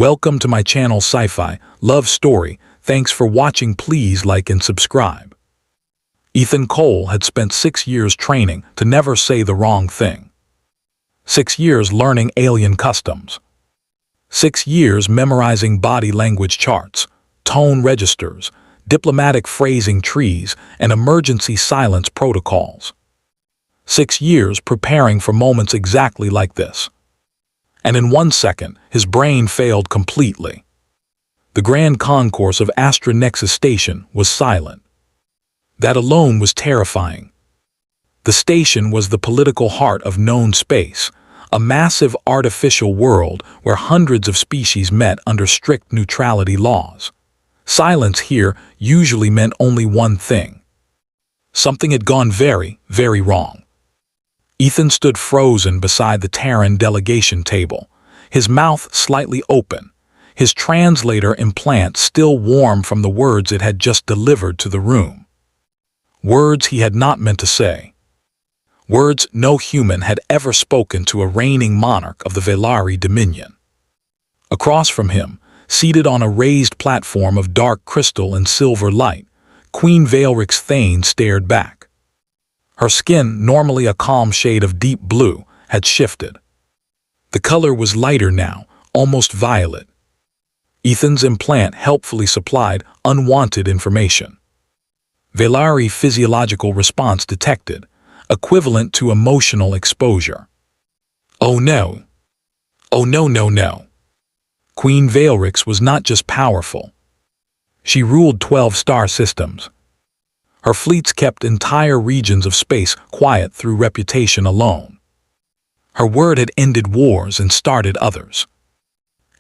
Welcome to my channel Sci-Fi Love Story. Thanks for watching. Please like and subscribe. Ethan Cole had spent 6 years training to never say the wrong thing. 6 years learning alien customs. 6 years memorizing body language charts, tone registers, diplomatic phrasing trees, and emergency silence protocols. 6 years preparing for moments exactly like this. And in 1 second, his brain failed completely. The grand concourse of Astra Nexus Station was silent. That alone was terrifying. The station was the political heart of known space, a massive artificial world where hundreds of species met under strict neutrality laws. Silence here usually meant only one thing. Something had gone very, very wrong. Ethan stood frozen beside the Terran delegation table, his mouth slightly open, his translator implant still warm from the words it had just delivered to the room. Words he had not meant to say. Words no human had ever spoken to a reigning monarch of the Velari Dominion. Across from him, seated on a raised platform of dark crystal and silver light, Queen Veilrix Thane stared back. Her skin, normally a calm shade of deep blue, had shifted. The color was lighter now, almost violet. Ethan's implant helpfully supplied unwanted information. Velari physiological response detected, equivalent to emotional exposure. Oh no. Oh no no no. Queen Veilrix was not just powerful. She ruled 12 star systems. Her fleets kept entire regions of space quiet through reputation alone. Her word had ended wars and started others.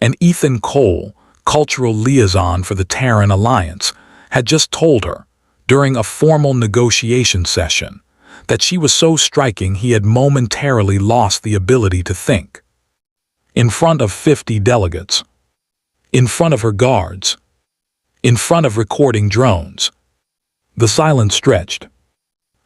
And Ethan Cole, cultural liaison for the Terran Alliance, had just told her, during a formal negotiation session, that she was so striking he had momentarily lost the ability to think. In front of 50 delegates. In front of her guards. In front of recording drones. The silence stretched.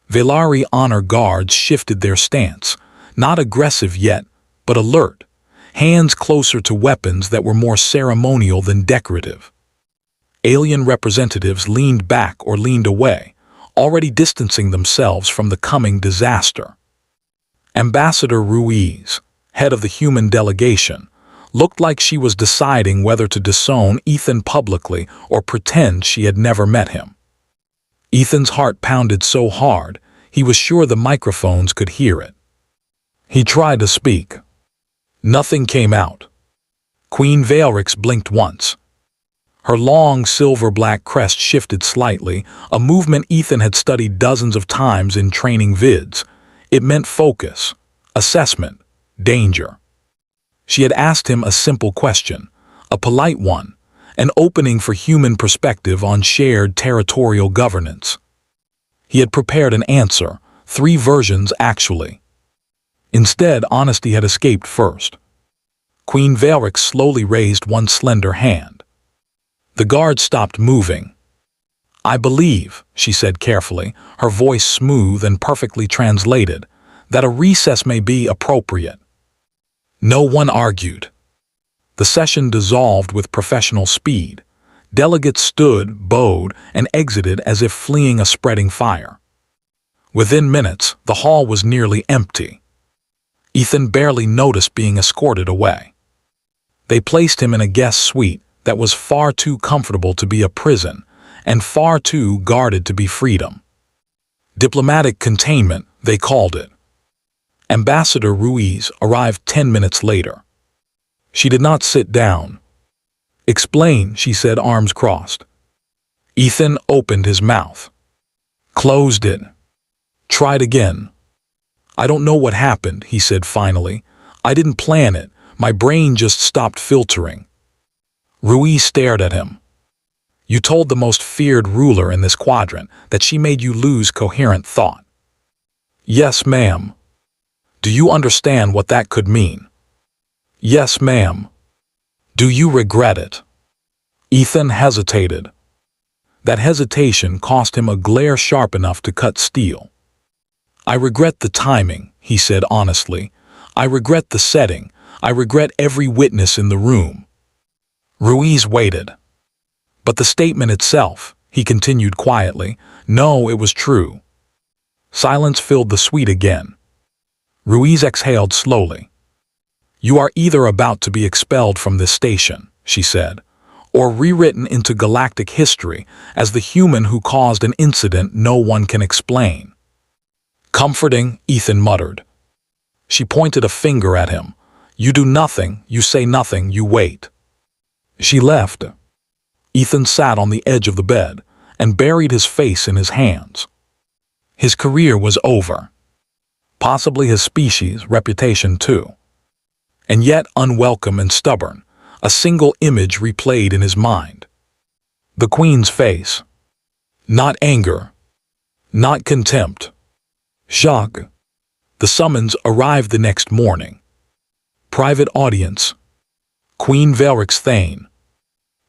Velari honor guards shifted their stance, not aggressive yet, but alert, hands closer to weapons that were more ceremonial than decorative. Alien representatives leaned back or leaned away, already distancing themselves from the coming disaster. Ambassador Ruiz, head of the human delegation, looked like she was deciding whether to disown Ethan publicly or pretend she had never met him. Ethan's heart pounded so hard, he was sure the microphones could hear it. He tried to speak. Nothing came out. Queen Veilrix blinked once. Her long silver-black crest shifted slightly, a movement Ethan had studied dozens of times in training vids. It meant focus, assessment, danger. She had asked him a simple question, a polite one, an opening for human perspective on shared territorial governance. He had prepared an answer, 3 versions actually. Instead, honesty had escaped first. Queen Veilrix slowly raised one slender hand. The guard stopped moving. "I believe," she said carefully, her voice smooth and perfectly translated, "that a recess may be appropriate." No one argued. The session dissolved with professional speed. Delegates stood, bowed, and exited as if fleeing a spreading fire. Within minutes, the hall was nearly empty. Ethan barely noticed being escorted away. They placed him in a guest suite that was far too comfortable to be a prison and far too guarded to be freedom. Diplomatic containment, they called it. Ambassador Ruiz arrived 10 minutes later. She did not sit down. "Explain," she said, arms crossed. Ethan opened his mouth. Closed it. Tried again. "I don't know what happened," he said finally. "I didn't plan it. My brain just stopped filtering." Ruiz stared at him. "You told the most feared ruler in this quadrant that she made you lose coherent thought." "Yes, ma'am." "Do you understand what that could mean?" "Yes, ma'am." "Do you regret it?" Ethan hesitated. That hesitation cost him a glare sharp enough to cut steel. "I regret the timing," he said honestly. "I regret the setting. I regret every witness in the room." Ruiz waited. But the statement itself, he continued quietly, no, it was true. Silence filled the suite again. Ruiz exhaled slowly. You are either about to be expelled from this station, she said, or rewritten into galactic history as the human who caused an incident no one can explain. Comforting, Ethan muttered. She pointed a finger at him. You do nothing, you say nothing, you wait. She left. Ethan sat on the edge of the bed and buried his face in his hands. His career was over. Possibly his species' reputation too. And yet, unwelcome and stubborn, a single image replayed in his mind. The Queen's face. Not anger. Not contempt. Shock. The summons arrived the next morning. Private audience. Queen Velric's Thane.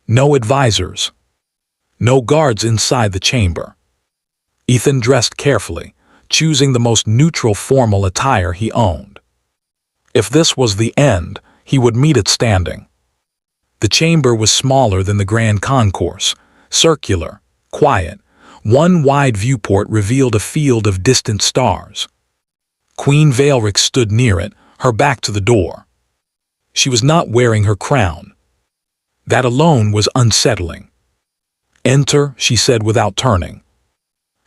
No advisors. No guards inside the chamber. Ethan dressed carefully, choosing the most neutral formal attire he owned. If this was the end, he would meet it standing. The chamber was smaller than the grand concourse, circular, quiet. One wide viewport revealed a field of distant stars. Queen Velric stood near it, her back to the door. She was not wearing her crown. That alone was unsettling. Enter, she said without turning.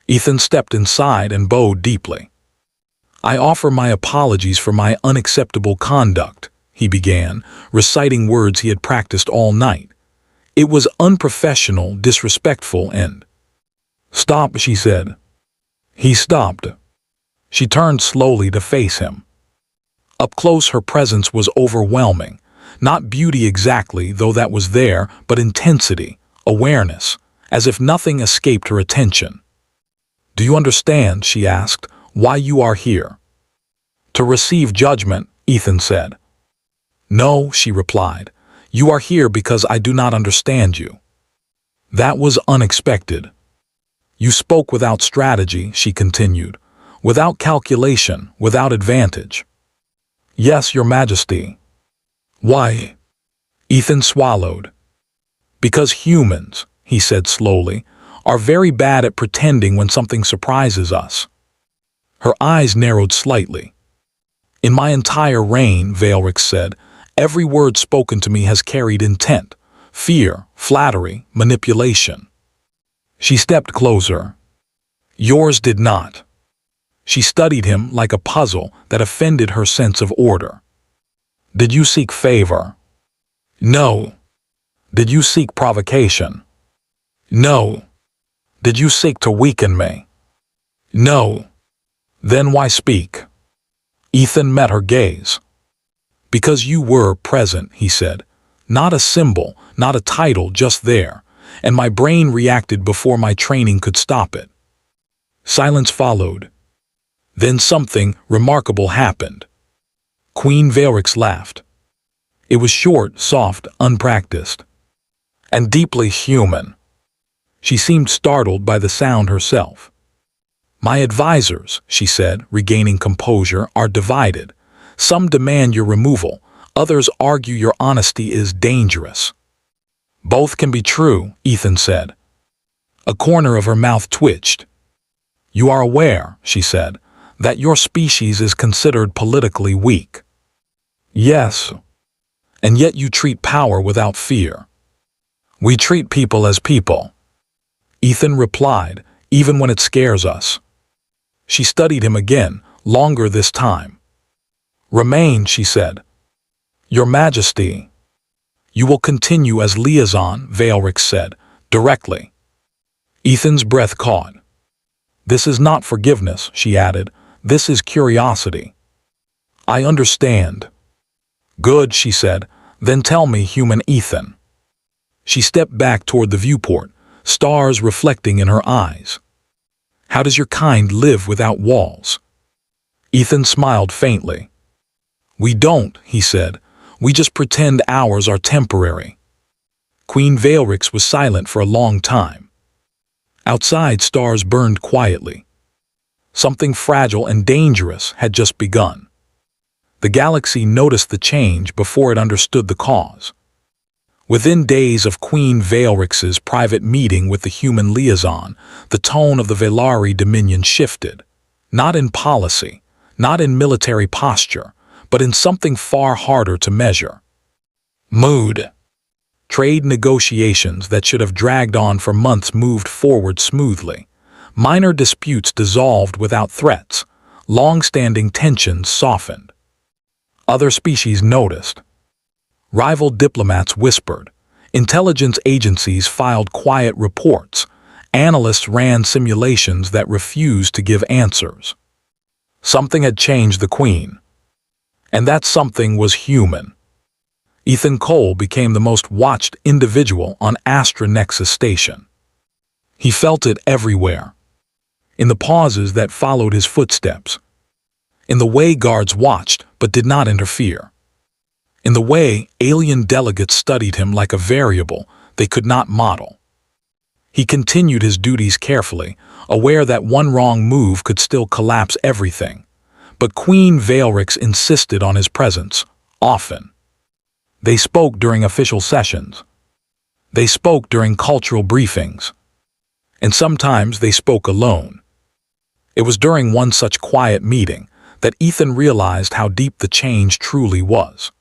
Ethan stepped inside and bowed deeply. I offer my apologies for my unacceptable conduct, he began, reciting words he had practiced all night. It was unprofessional, disrespectful, and... Stop, she said. He stopped. She turned slowly to face him. Up close, her presence was overwhelming. Not beauty exactly, though that was there, but intensity, awareness, as if nothing escaped her attention. Do you understand, she asked, why you are here? To receive judgment, Ethan said. No, she replied. You are here because I do not understand you. That was unexpected. You spoke without strategy, she continued, without calculation, without advantage. Yes, Your Majesty. Why? Ethan swallowed. Because humans, he said slowly, are very bad at pretending when something surprises us. Her eyes narrowed slightly. In my entire reign, Velric said, every word spoken to me has carried intent, fear, flattery, manipulation. She stepped closer. Yours did not. She studied him like a puzzle that offended her sense of order. Did you seek favor? No. Did you seek provocation? No. Did you seek to weaken me? No. Then why speak? Ethan met her gaze. Because you were present, he said. Not a symbol, not a title, just there. And my brain reacted before my training could stop it. Silence followed. Then something remarkable happened. Queen Velrix laughed. It was short, soft, unpracticed, and deeply human. She seemed startled by the sound herself. My advisors, she said, regaining composure, are divided. Some demand your removal, others argue your honesty is dangerous. Both can be true, Ethan said. A corner of her mouth twitched. You are aware, she said, that your species is considered politically weak. Yes. And yet you treat power without fear. We treat people as people. Ethan replied, even when it scares us. She studied him again, longer this time. Remain, she said. Your Majesty. You will continue as liaison, Velric said, directly. Ethan's breath caught. This is not forgiveness, she added. This is curiosity. I understand. Good, she said. Then tell me, human Ethan. She stepped back toward the viewport, stars reflecting in her eyes. How does your kind live without walls? Ethan smiled faintly. We don't, he said. We just pretend ours are temporary. Queen Velrix was silent for a long time. Outside, stars burned quietly. Something fragile and dangerous had just begun. The galaxy noticed the change before it understood the cause. Within days of Queen Veilrix's private meeting with the human liaison, the tone of the Velari Dominion shifted, not in policy, not in military posture, but in something far harder to measure. Mood. Trade negotiations that should have dragged on for months moved forward smoothly. Minor disputes dissolved without threats. Long-standing tensions softened. Other species noticed. Rival diplomats whispered. Intelligence agencies filed quiet reports. Analysts ran simulations that refused to give answers. Something had changed the Queen. And that something was human. Ethan Cole became the most watched individual on Astra Nexus Station. He felt it everywhere. In the pauses that followed his footsteps. In the way guards watched but did not interfere. In the way alien delegates studied him like a variable they could not model. He continued his duties carefully, aware that one wrong move could still collapse everything. But Queen Veilrix insisted on his presence, often. They spoke during official sessions. They spoke during cultural briefings. And sometimes they spoke alone. It was during one such quiet meeting that Ethan realized how deep the change truly was.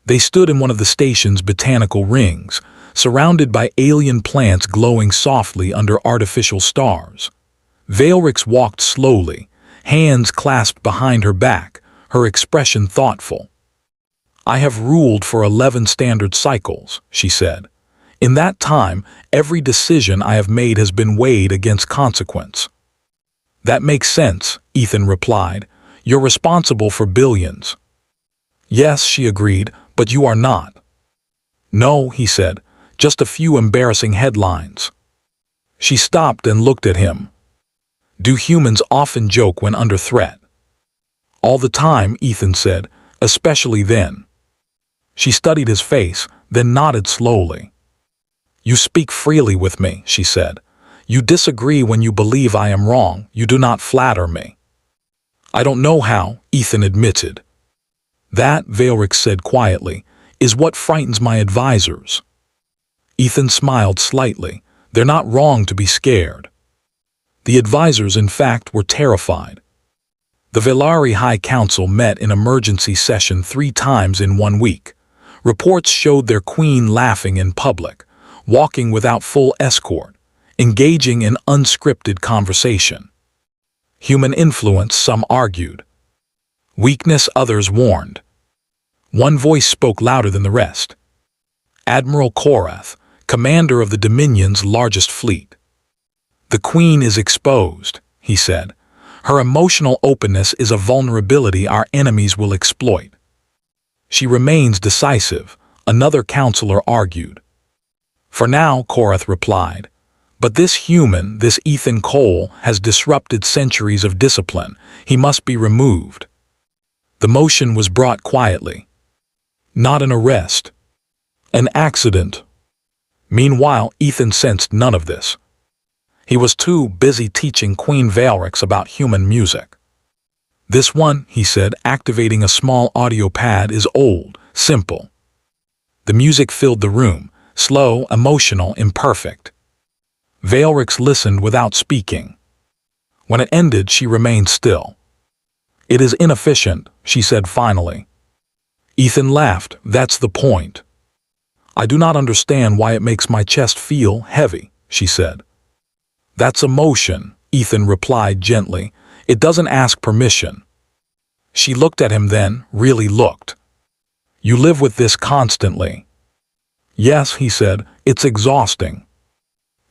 They stood in one of the station's botanical rings, surrounded by alien plants glowing softly under artificial stars. Veilrix walked slowly, hands clasped behind her back, her expression thoughtful. "I have ruled for 11 standard cycles," she said. "In that time, every decision I have made has been weighed against consequence." "That makes sense," Ethan replied. "You're responsible for billions." "Yes," she agreed, "but you are not." "No," he said, "just a few embarrassing headlines." She stopped and looked at him. "Do humans often joke when under threat?" "All the time," Ethan said, "especially then." She studied his face, then nodded slowly. "You speak freely with me," she said. "You disagree when you believe I am wrong. You do not flatter me." "I don't know how," Ethan admitted. "That," Veilrix said quietly, "is what frightens my advisors." Ethan smiled slightly. "They're not wrong to be scared." The advisors, in fact, were terrified. The Velari High Council met in emergency session 3 times in 1 week. Reports showed their queen laughing in public, walking without full escort, engaging in unscripted conversation. Human influence, some argued. Weakness, others warned. One voice spoke louder than the rest. Admiral Korath, commander of the Dominion's largest fleet. "The Queen is exposed," he said. "Her emotional openness is a vulnerability our enemies will exploit." "She remains decisive," another counselor argued. "For now," Korath replied. "But this human, this Ethan Cole, has disrupted centuries of discipline. He must be removed." The motion was brought quietly. Not an arrest. An accident. Meanwhile, Ethan sensed none of this. He was too busy teaching Queen Veilrix about human music. "This one," he said, activating a small audio pad, "is old, simple." The music filled the room, slow, emotional, imperfect. Veilrix listened without speaking. When it ended, she remained still. "It is inefficient," she said finally. Ethan laughed. "That's the point." "I do not understand why it makes my chest feel heavy," she said. "That's emotion," Ethan replied gently. "It doesn't ask permission." She looked at him then, really looked. "You live with this constantly." "Yes," he said, "it's exhausting."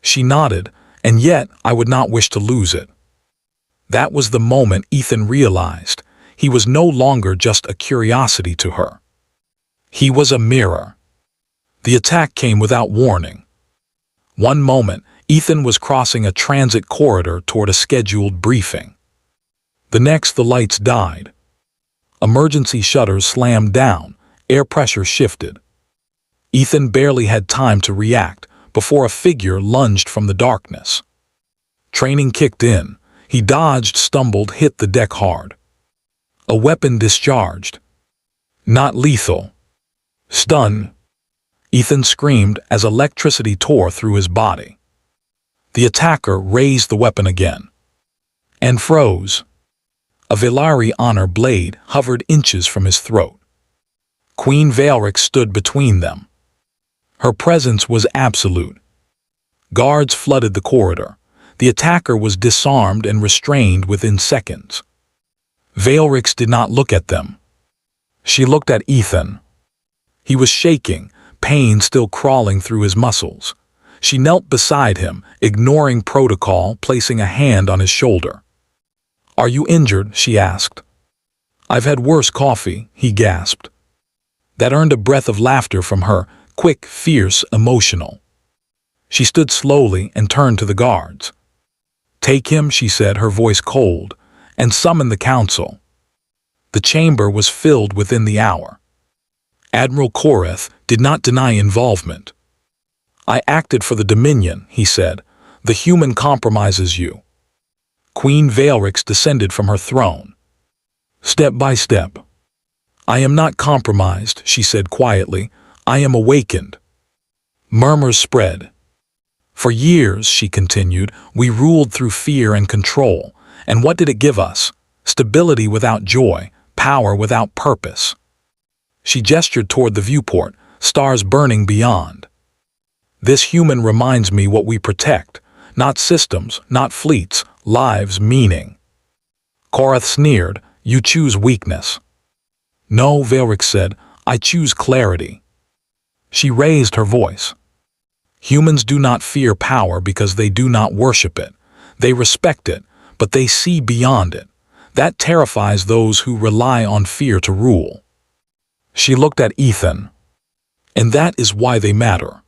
She nodded. "And yet, I would not wish to lose it." That was the moment Ethan realized he was no longer just a curiosity to her. He was a mirror. The attack came without warning. One moment, Ethan was crossing a transit corridor toward a scheduled briefing. The next, the lights died. Emergency shutters slammed down, air pressure shifted. Ethan barely had time to react before a figure lunged from the darkness. Training kicked in. He dodged, stumbled, hit the deck hard. A weapon discharged. Not lethal. Stun. Ethan screamed as electricity tore through his body. The attacker raised the weapon again and froze. A Velari honor blade hovered inches from his throat. Queen Valrix stood between them. Her presence was absolute. Guards flooded the corridor. The attacker was disarmed and restrained within seconds. Valrix did not look at them. She looked at Ethan. He was shaking, pain still crawling through his muscles. She knelt beside him, ignoring protocol, placing a hand on his shoulder. "Are you injured?" she asked. "I've had worse coffee," he gasped. That earned a breath of laughter from her, quick, fierce, emotional. She stood slowly and turned to the guards. "Take him," she said, her voice cold, "and summon the council." The chamber was filled within the hour. Admiral Koreth did not deny involvement. "I acted for the Dominion," he said. "The human compromises you." Queen Valrix descended from her throne. Step by step. "I am not compromised," she said quietly. "I am awakened." Murmurs spread. "For years," she continued, "we ruled through fear and control. And what did it give us? Stability without joy, power without purpose." She gestured toward the viewport, stars burning beyond. "This human reminds me what we protect. Not systems, not fleets, lives, meaning." Koreth sneered. "You choose weakness." "No," Valrix said, "I choose clarity." She raised her voice. "Humans do not fear power because they do not worship it. They respect it, but they see beyond it. That terrifies those who rely on fear to rule." She looked at Ethan. "And that is why they matter."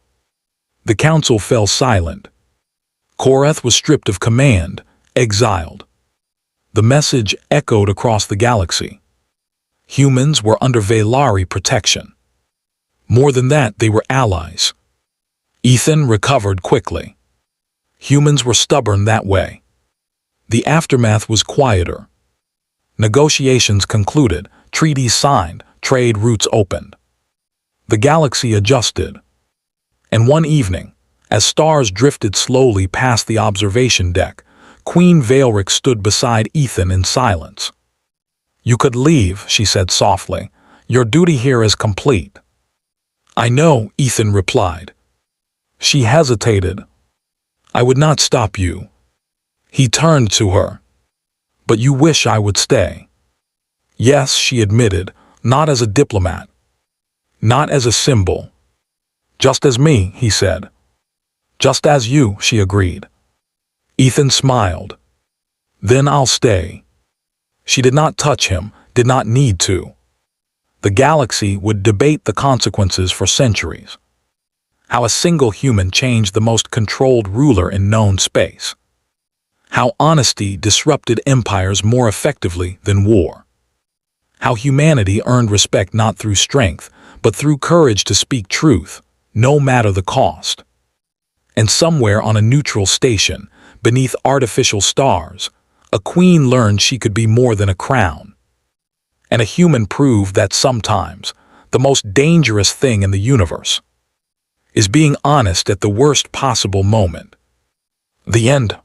The council fell silent. Koreth was stripped of command, exiled. The message echoed across the galaxy. Humans were under Velari protection. More than that, they were allies. Ethan recovered quickly. Humans were stubborn that way. The aftermath was quieter. Negotiations concluded, treaties signed, trade routes opened. The galaxy adjusted. And one evening, as stars drifted slowly past the observation deck, Queen Valrix stood beside Ethan in silence. "You could leave," she said softly. "Your duty here is complete." "I know," Ethan replied. She hesitated. "I would not stop you." He turned to her. "But you wish I would stay." "Yes," she admitted, "not as a diplomat. Not as a symbol. Just as me," he said. "Just as you," she agreed. Ethan smiled. "Then I'll stay." She did not touch him, did not need to. The galaxy would debate the consequences for centuries. How a single human changed the most controlled ruler in known space. How honesty disrupted empires more effectively than war. How humanity earned respect not through strength, but through courage to speak truth, no matter the cost. And somewhere on a neutral station, beneath artificial stars, a queen learned she could be more than a crown. And a human proved that sometimes the most dangerous thing in the universe is being honest at the worst possible moment. The end.